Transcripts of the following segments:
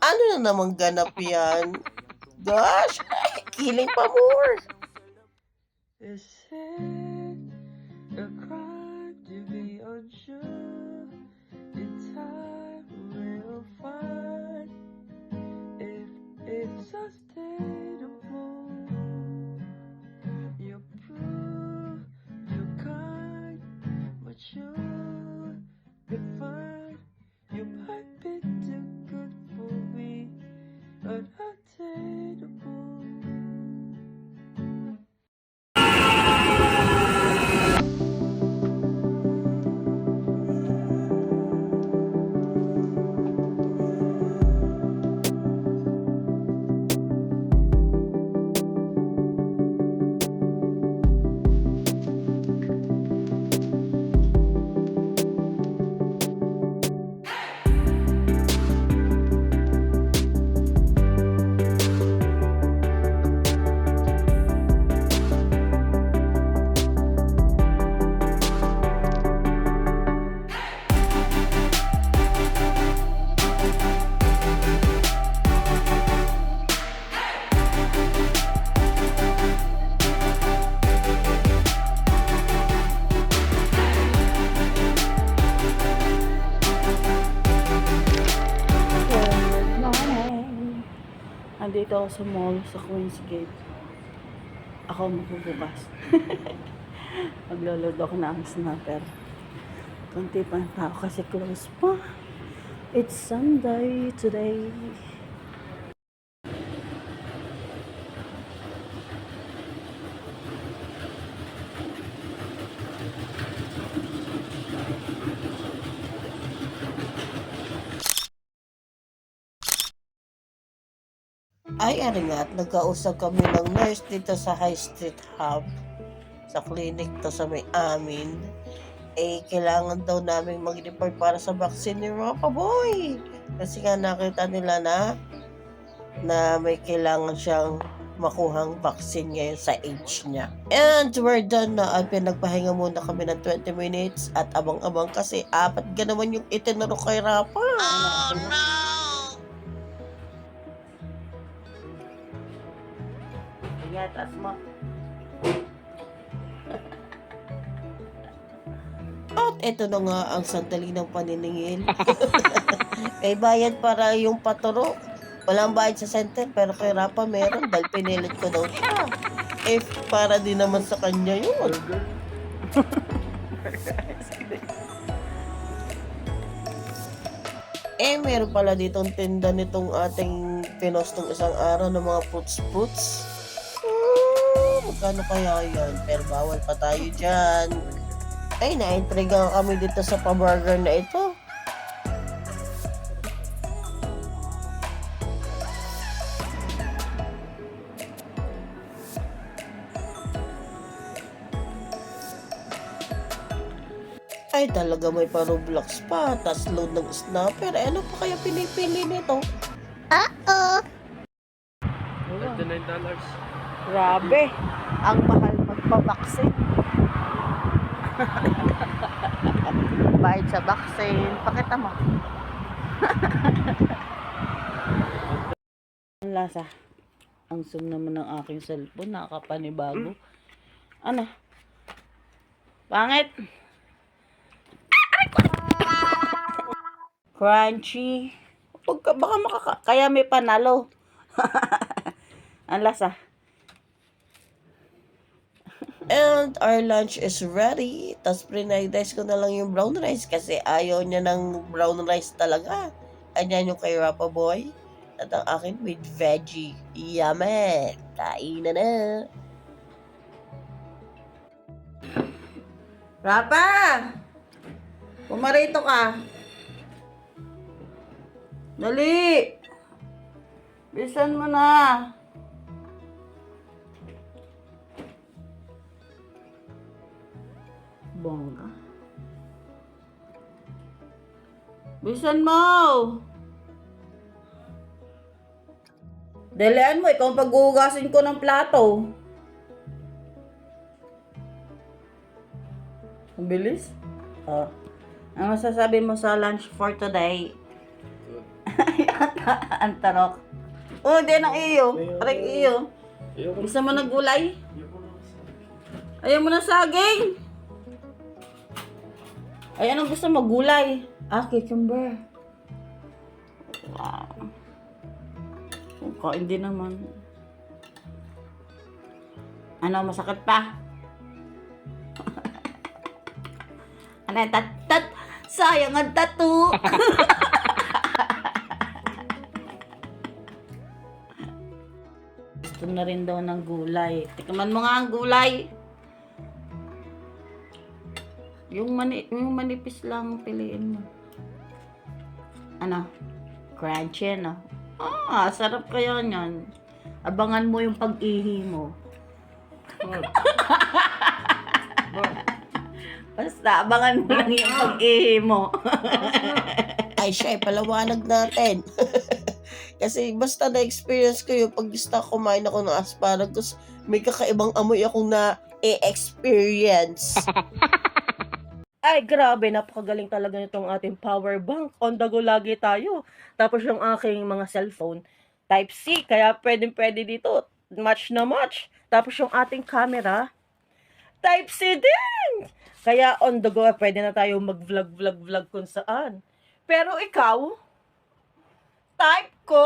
Ano na namang ganap yan? Gosh, killing pa more. Is it a crime to be unsure? In time we'll find if it's sustainable. You're proof, you're kind, mature, refined. You might be too good for me, unattainable. Good morning! Andito ako sa mall, sa Queen's Gate. Ako magbubukas. Magloload ako ng snapper. Kunti pa ang tao kasi close pa. It's Sunday today. Ay, ari nga, at nagkausap kami ng nurse dito sa High Street Hub, sa clinic to sa may amin. Eh, kailangan daw namin mag-report para sa vaccine ni Rapa Boy. Kasi nga nakita nila na may kailangan siyang makuhang vaccine ngayon sa age niya. And we're done na at pinagpahinga muna kami ng 20 minutes at abang-abang kasi apat ganaman yung itinuro kay Rapa. Oh no! Ingatas mo. At ito na nga ang sandali ng paniningil. May bayad para yung paturo. Walang bayad sa center pero kay Rapa meron dahil pinilit ko daw siya. Eh, para din naman sa kanya yun. Meron pala ditong tinda nitong ating pinostong isang araw ng mga fruits. Magkano kaya yan? Pero bawal pa tayo dyan. Ay, na-intriga kami dito sa pa-burger na ito. Ay, talaga may pa-Roblox pa. Tas load ng snapper. Ano pa kaya pinipili nito? $99. Grabe. Ang mahal magpa-vaccine. Bayad sa vaccine. Pakita mo. Ang lasa. Ang zoom naman ng aking cellphone. Nakakapanibago. Ano? Pangit. Crunchy. Baka kaya may panalo. Ang lasa. And our lunch is ready. Tapos pre-nice ko na lang yung brown rice kasi ayaw niya ng brown rice talaga. Ayan yung kay Rapa Boy. At ang akin with veggie. Yummy! Kain na. Rapa! Pumarito ka. Dali! Bisan mo na. Bongga. Bisan mo! Dalian mo, ikaw ang paghuhugasin ko ng plato. Ang bilis. Oh. Ang masasabi mo sa lunch for today? Good. Antarok. Oh, di na iyo. Aray iyo. Ayoko. Gusto mo ng gulay? Ayoko na kasi. Ayaw mo ng saging? Ay, anong gusto mo? Gulay? Ah, cucumber. Wow. Kain din naman. Ano, masakit pa? Ano, tat? Sayang ang tattoo. Gusto na rin daw ng gulay. Tikman mo nga ang gulay. Yung manipis lang piliin mo. Ano? Crunchy, no? Ah, sarap kaya niyan. Abangan mo yung pag-ihi mo. Basta, abangan mo lang yung pag-ihi mo. Ay, siya, palawanag natin. Kasi basta na-experience ko yung pag gusto kumain ako ng asparagus, may kakaibang amoy akong na-experience. Ay, grabe, napakagaling talaga nitong ating power bank. On the go lagi tayo. Tapos yung aking mga cellphone, Type-C, kaya pwede dito. Match na match. Tapos yung ating camera, Type-C din! Kaya on the go, pwede na tayo mag-vlog kung saan. Pero ikaw, type ko!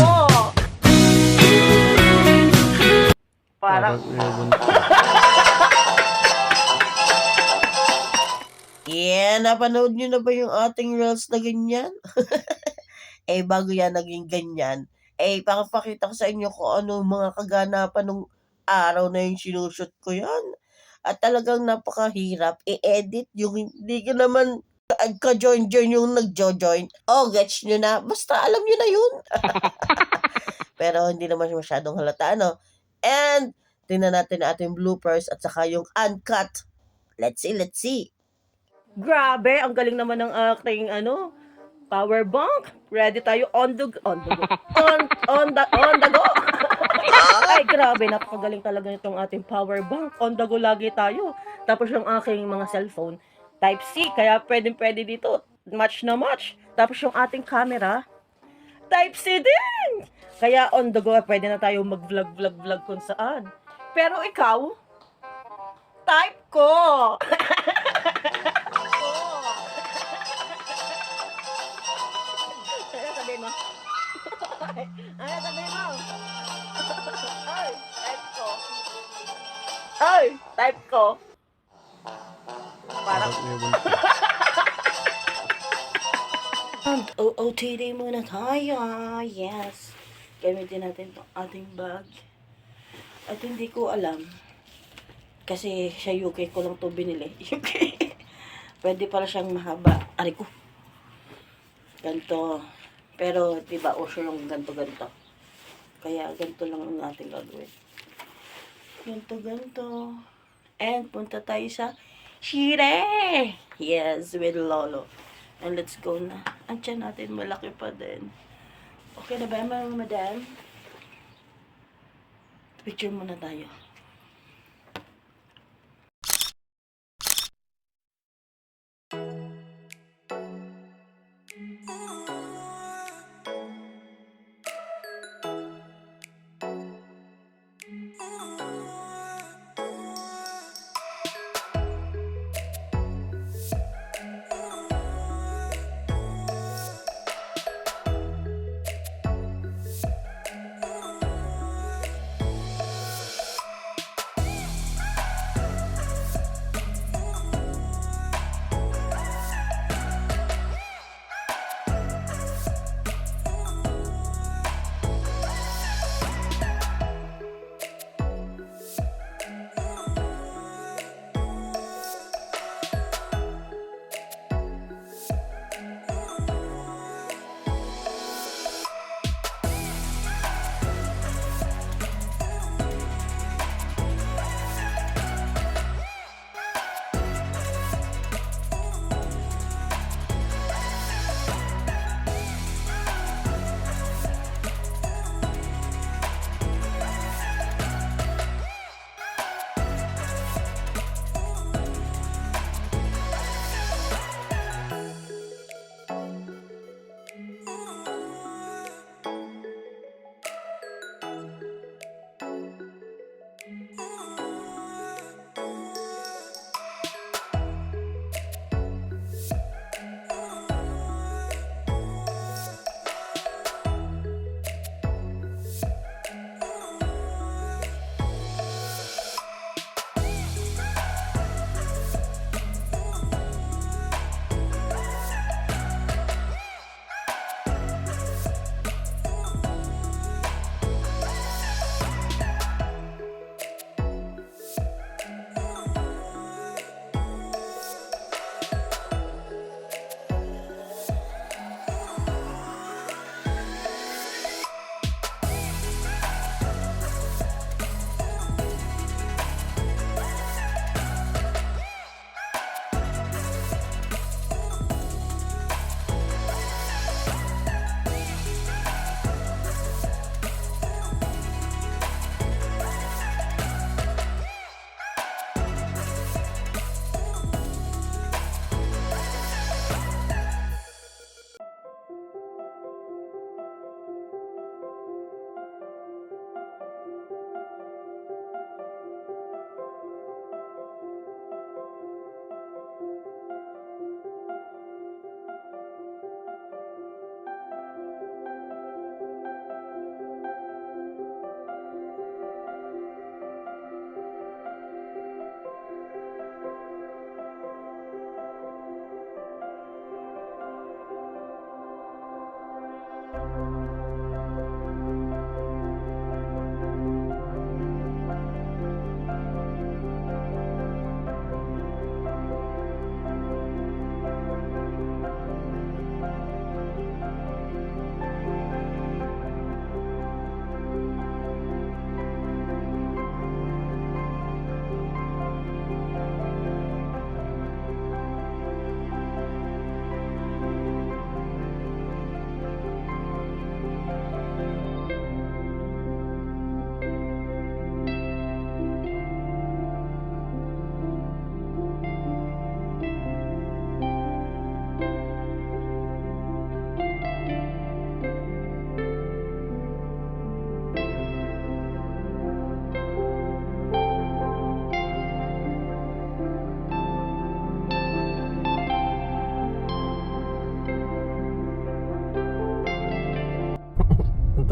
Parang, yeah, napanood nyo na ba yung ating reels na ganyan? Eh, bago yan naging ganyan, eh, pakapakita ko sa inyo kung ano mga kaganapan nung araw na yung sinushoot ko yan. At talagang napakahirap i-edit yung hindi ka naman ka-join yung nagjo-join. Oh, gets nyo na. Basta alam nyo na yun. Pero hindi naman masyadong halata, ano? And, tingnan natin ang ating bloopers at saka yung uncut. Let's see. Grabe, ang galing naman ng aking power bank. Ready tayo on the go. On the go. Ay, grabe, napakagaling talaga nitong ating power bank. On the go lagi tayo. Tapos yung aking mga cellphone, Type-C, kaya pwede dito. Match na match. Tapos yung ating camera, Type-C din. Kaya on the go, pwede na tayo mag-vlog kung saan. Pero ikaw, type ko. Ano sabi mo? Ano sabi mo? Ay, type ko. Parang OOTD muna tayo. Yes. Gamitin natin itong ating bag. At hindi ko alam. Kasi sa UK ko lang to binili. UK. Pwede pala siyang mahaba. Ari ko. Ganto. Pero, diba, uso yung ganto. Kaya, ganto lang ang ating gagawin. Ganto. And, punta tayo sa Shire! Yes, with Lolo. And let's go na. Ang tiyan natin, malaki pa din. Okay na ba, madam? Picture muna tayo.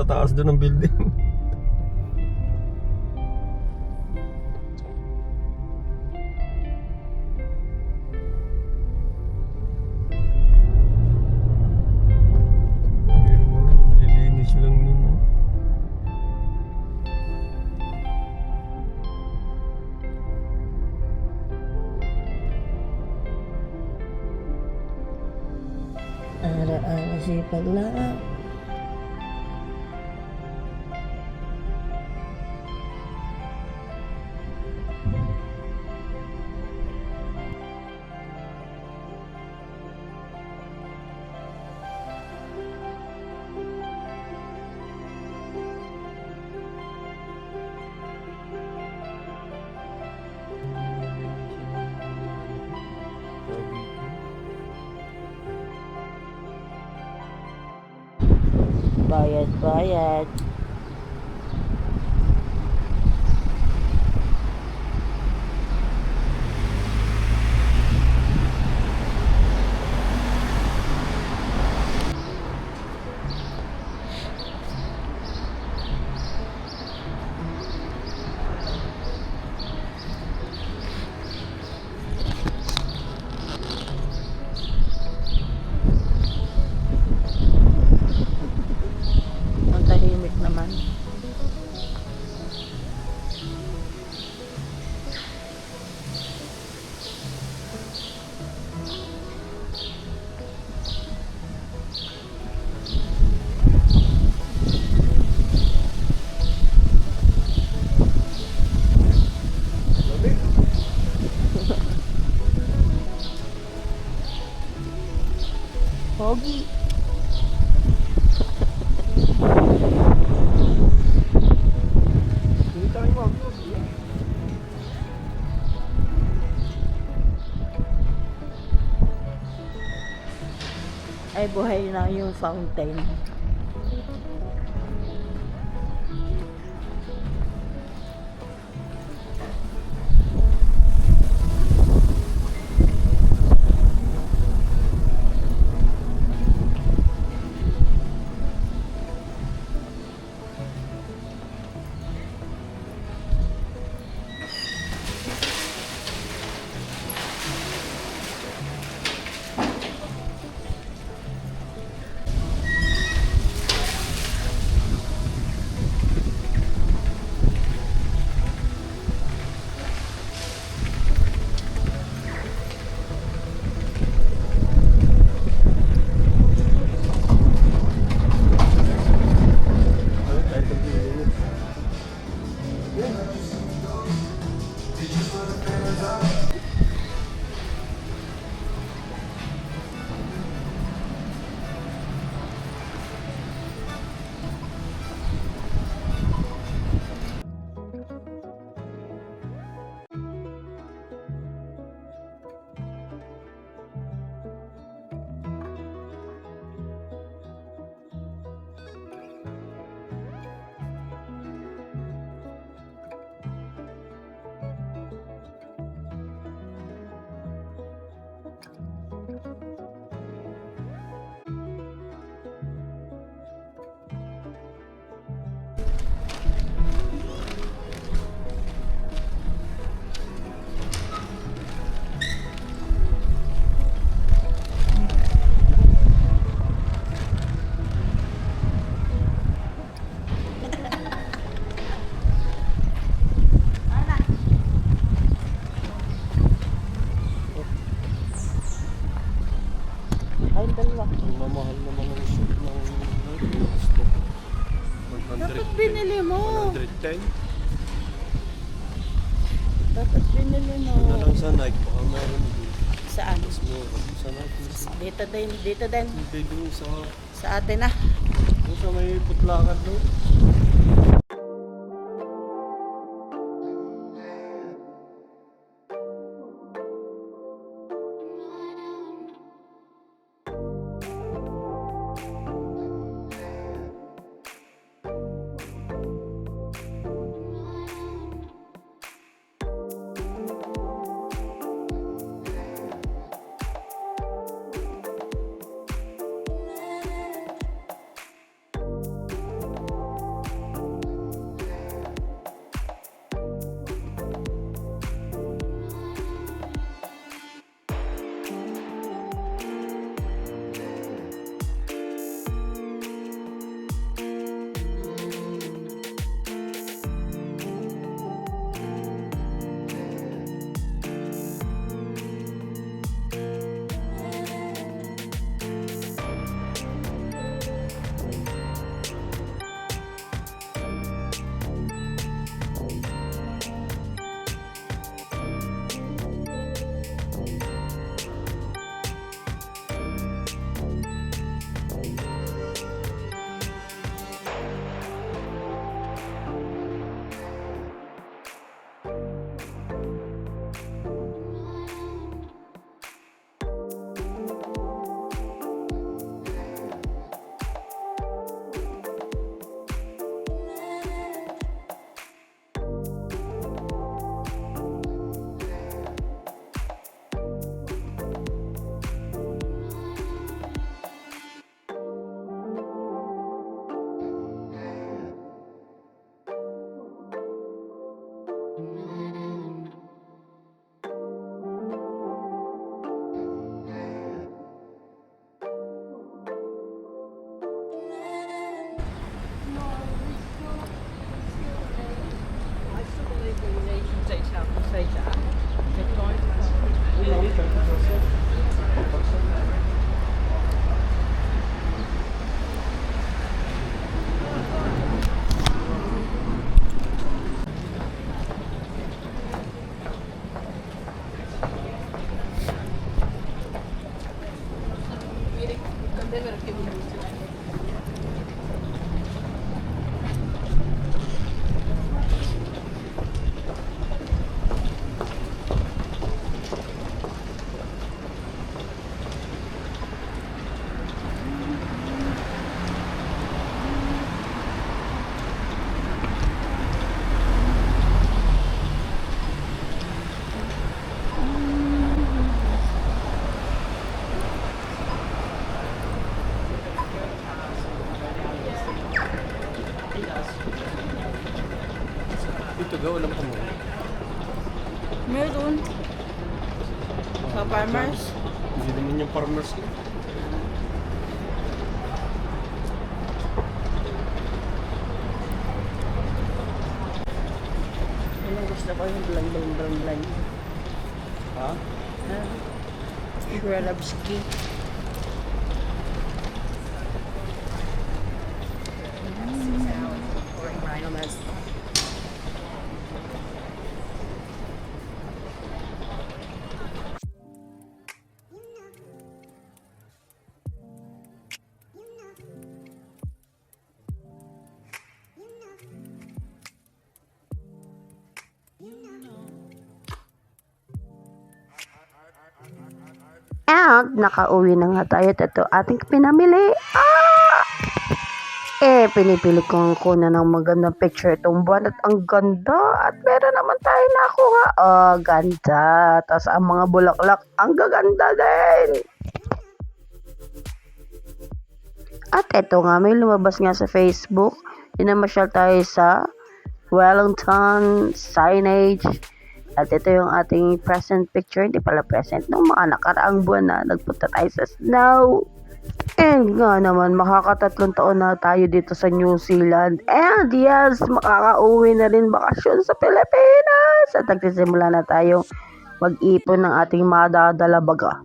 matataas doon ng building. Nililinis lang nun. Ara-ara sipag lang. Bayad. Ang tahimik naman. Pogi. Ay, buhay na yung fountain. Mamahal naman ang shoot ng stock. Dapat binili mo. 110. Dapat binili mo. Na lang sa Nike, baka meron din. Saan? Mas mura sa Nike. Dito din, dito din. Hindi din Sa atin na. sa may putlakan doon. Dito ga, walang kamo. Meron. Sa farmers. Hindi naman yung farmers ko. Ano gusto ko yung blang. Ha? Grelabski. And nakauwi na nga tayo. Ito ating pinamili. Pinipili kong kunan ng magandang picture itong buwan at ang ganda. At meron naman tayo nakuha. Ganda. Tapos ang mga bulaklak, ang gaganda din. At ito nga, may lumabas nga sa Facebook. Pinamasyal tayo sa Wellington Signage. At ito yung ating present picture. Hindi pala present. Nung mga nakaraang buwan na nagpunta tayo sa snow. And nga naman, makakatatlong taon na tayo dito sa New Zealand. And yes, makakauwi na rin bakasyon sa Pilipinas. At nagsisimula na tayo mag-ipon ng ating madadala baga.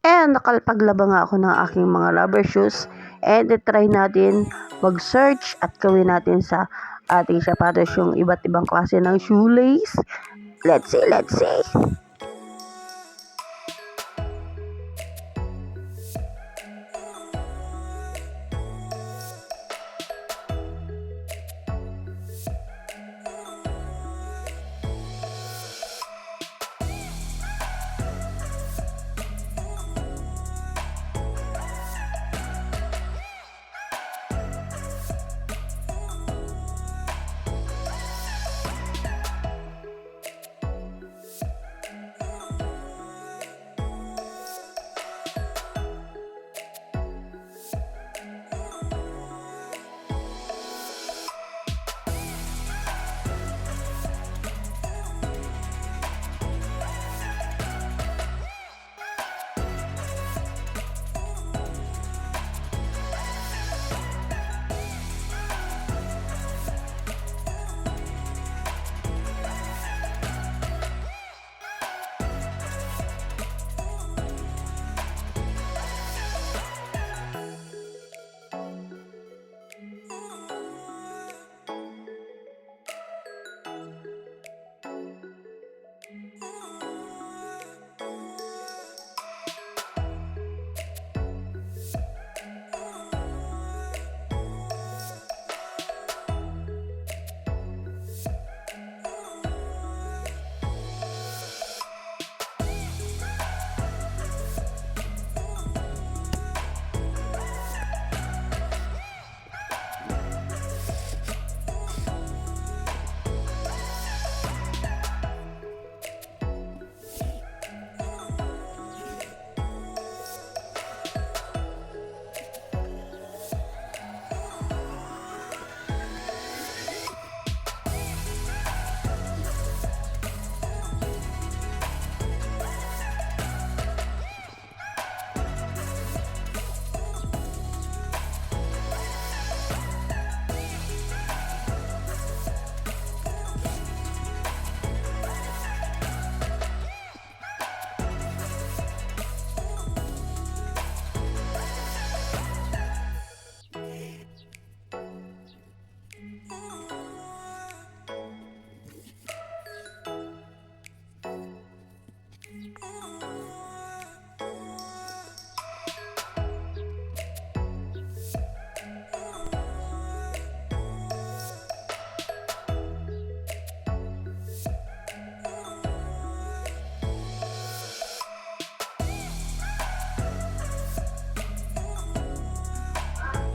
And nakalpaglaba nga ako ng aking mga rubber shoes. And try natin mag-search at gawin natin sa ating sapatos yung iba't ibang klase ng shoelace. Let's see.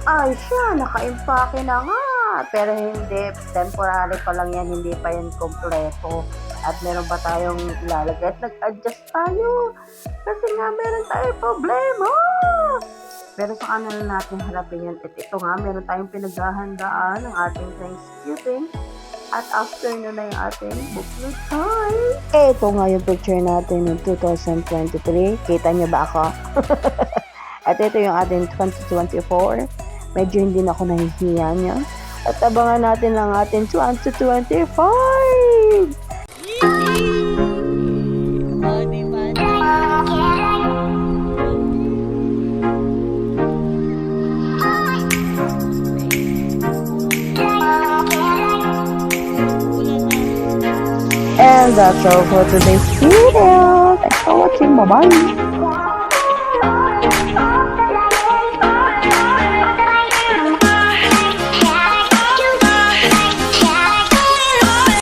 Ay siya, naka-impake na nga. Pero hindi, temporary pa lang yan, hindi pa yan kompleto. At meron pa tayong ilalagay at nag-adjust tayo. Kasi nga meron tayong problema. Pero sa kanila natin harapin yan. At ito nga, meron tayong pinaghahandaan ng ating Thanksgiving. At after na yung ating booklet time. Ito nga yung picture natin ng 2023. Kita niyo ba ako? At ito yung ating 2024. Medyo hindi na ako nahihiya niya. At abangan natin ang ating 2025! And that's all for today's video. Thanks for watching. Bye-bye.